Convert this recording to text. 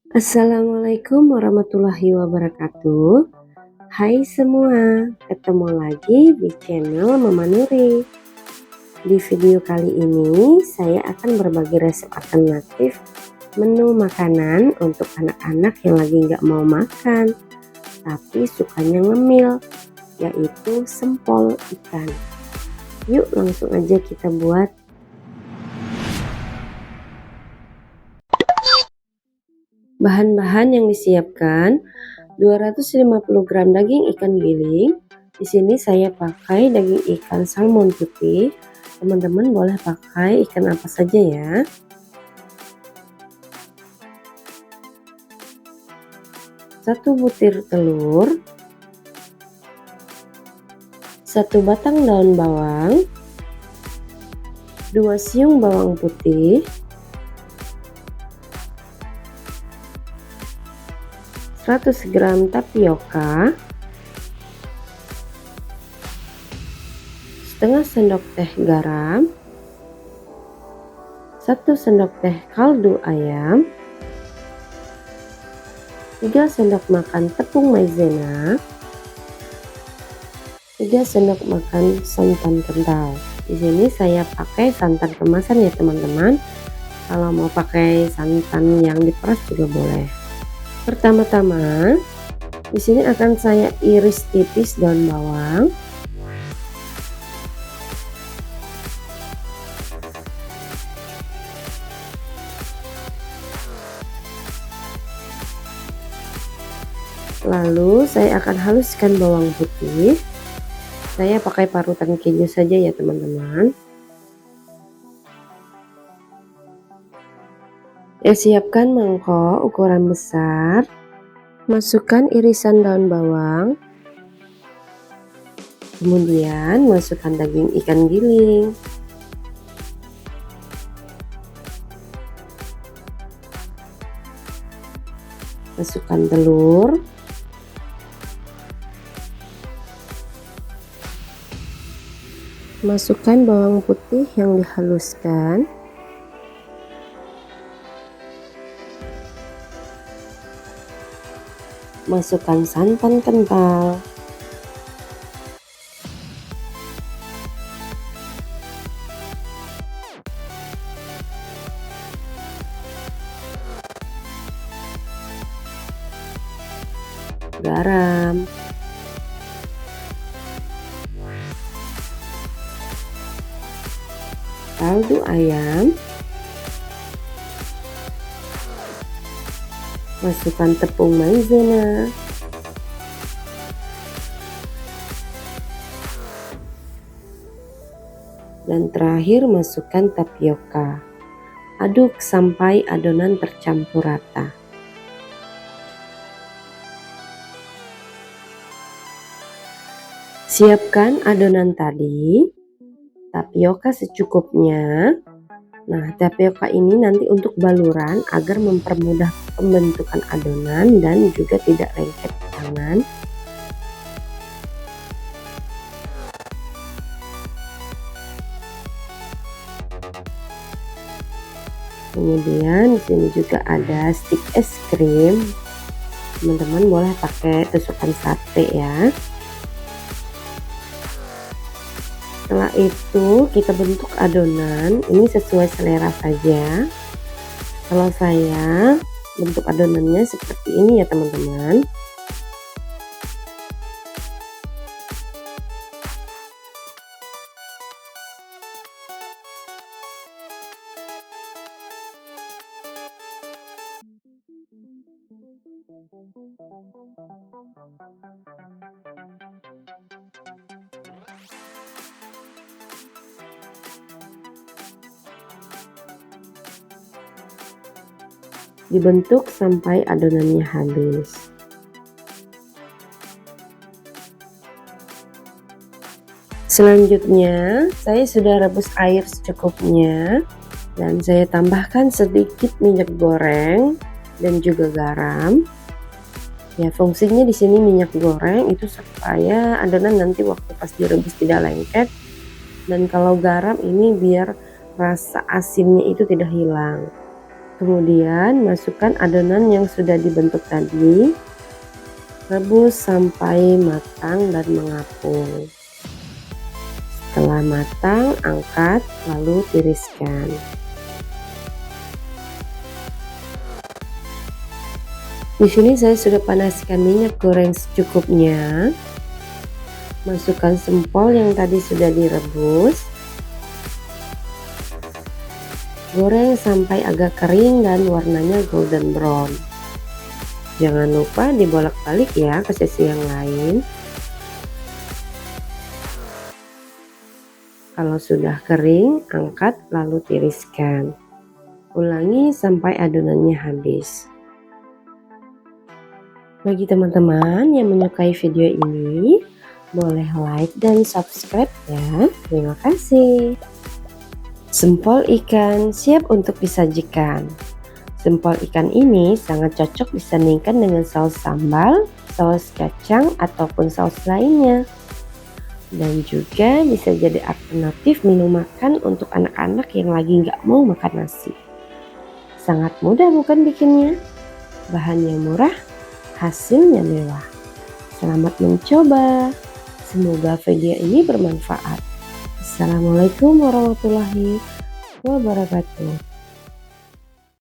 Assalamualaikum warahmatullahi wabarakatuh. Hai semua, ketemu lagi di channel Mama Nuri. Di video kali ini saya akan berbagi resep alternatif menu makanan untuk anak-anak yang lagi nggak mau makan tapi sukanya ngemil, yaitu sempol ikan. Yuk langsung aja kita buat. Bahan-bahan yang disiapkan: 250 gram daging ikan giling. Di sini saya pakai daging ikan salmon putih. Teman-teman boleh pakai ikan apa saja ya. 1 butir telur, 1 batang daun bawang, 2 siung bawang putih, 100 gram tapioka, setengah sendok teh garam, 1 sendok teh kaldu ayam, 3 sendok makan tepung maizena, 3 sendok makan santan kental. Di sini saya pakai santan kemasan ya teman-teman. Kalau mau pakai santan yang diperas juga boleh. Pertama-tama, di sini akan saya iris tipis daun bawang. Lalu saya akan haluskan bawang putih. Saya pakai parutan keju saja ya teman-teman. Siapkan mangkok ukuran besar. Masukkan irisan daun bawang. Kemudian masukkan daging ikan giling. Masukkan telur. Masukkan bawang putih yang dihaluskan. Masukkan santan kental. Garam. Kaldu ayam. Masukkan tepung maizena. Dan terakhir masukkan tapioka. Aduk sampai adonan tercampur rata. Siapkan adonan tadi, tapioka secukupnya. Nah, tapioka ini nanti untuk baluran agar mempermudah pembentukan adonan dan juga tidak lengket di tangan. Kemudian di sini juga ada stik es krim. Teman-teman boleh pakai tusukan sate ya. Setelah itu kita bentuk adonan, ini sesuai selera saja. Kalau saya bentuk adonannya seperti ini ya teman-teman. Dibentuk sampai adonannya habis. Selanjutnya saya sudah rebus air secukupnya dan saya tambahkan sedikit minyak goreng dan juga garam. Ya, fungsinya di sini minyak goreng itu supaya adonan nanti waktu pas direbus tidak lengket, dan kalau garam ini biar rasa asinnya itu tidak hilang. Kemudian masukkan adonan yang sudah dibentuk tadi. Rebus sampai matang dan mengapung. Setelah matang, angkat lalu tiriskan. Di sini saya sudah panaskan minyak goreng secukupnya. Masukkan sempol yang tadi sudah direbus. Goreng sampai agak kering dan warnanya golden brown. Jangan lupa dibolak-balik ya ke sisi yang lain. Kalau sudah kering, angkat lalu tiriskan. Ulangi sampai adonannya habis. Bagi teman-teman yang menyukai video ini, boleh like dan subscribe ya. Terima kasih. Sempol ikan siap untuk disajikan. Sempol ikan ini sangat cocok disandingkan dengan saus sambal, saus kacang, ataupun saus lainnya. Dan juga bisa jadi alternatif menu makan untuk anak-anak yang lagi nggak mau makan nasi. Sangat mudah bukan bikinnya? Bahannya murah, hasilnya mewah. Selamat mencoba. Semoga video ini bermanfaat. Assalamualaikum warahmatullahi wabarakatuh.